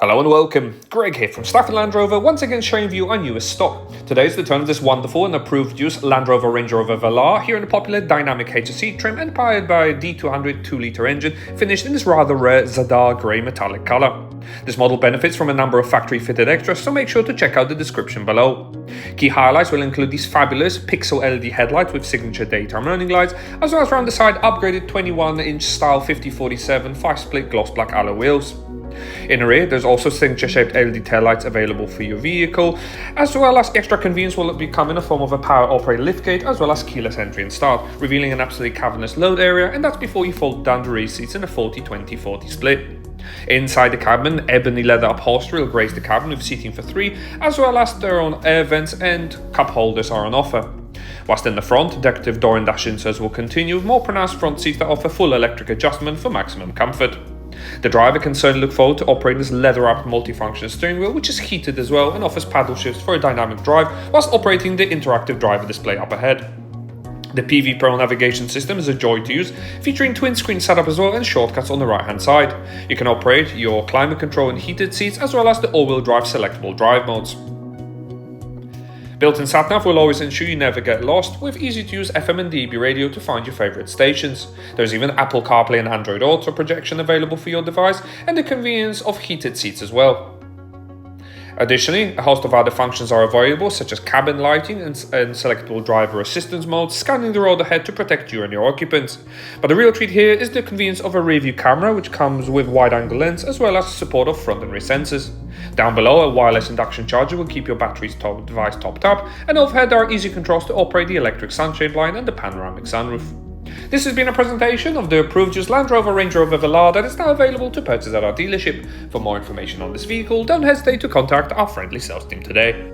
Hello and welcome, Greg here from Stafford Land Rover, once again showing you our newest stock. Today is the turn of this wonderful and approved use Land Rover Rover Velar here in the popular Dynamic HSE trim and powered by a D200 2-litre engine finished in this rather rare Zadar grey metallic colour. This model benefits from a number of factory fitted extras, so make sure to check out the description below. Key highlights will include these fabulous pixel LED headlights with signature daytime running lights, as well as around the side upgraded 21-inch style 5047 5-split gloss black alloy wheels. In the rear, there's also signature-shaped LED taillights available for your vehicle, as well as extra convenience will be come in the form of a power-operated liftgate, as well as keyless entry and start, revealing an absolutely cavernous load area, and that's before you fold down the rear seats in a 40-20-40 split. Inside the cabin, ebony leather upholstery will grace the cabin with seating for 3, as well as their own air vents and cup holders are on offer. Whilst in the front, decorative door and dash inserts will continue with more pronounced front seats that offer full electric adjustment for maximum comfort. The driver can certainly look forward to operating this leather-wrapped multifunction steering wheel, which is heated as well and offers paddle shifts for a dynamic drive whilst operating the interactive driver display up ahead. The PV Pro navigation system is a joy to use, featuring twin screen setup as well and shortcuts on the right hand side. You can operate your climate control and heated seats, as well as the all-wheel drive selectable drive modes. Built-in sat-nav will always ensure you never get lost, with easy-to-use FM and DAB radio to find your favourite stations. There's even Apple CarPlay and Android Auto projection available for your device, and the convenience of heated seats as well. Additionally, a host of other functions are available, such as cabin lighting and selectable driver assistance modes, scanning the road ahead to protect you and your occupants. But the real treat here is the convenience of a rear view camera, which comes with wide-angle lens, as well as support of front and rear sensors. Down below, a wireless induction charger will keep your device topped up, and overhead there are easy controls to operate the electric sunshade blind and the panoramic sunroof. This has been a presentation of the approved used Land Rover Rover Velar that is now available to purchase at our dealership. For more information on this vehicle, don't hesitate to contact our friendly sales team today.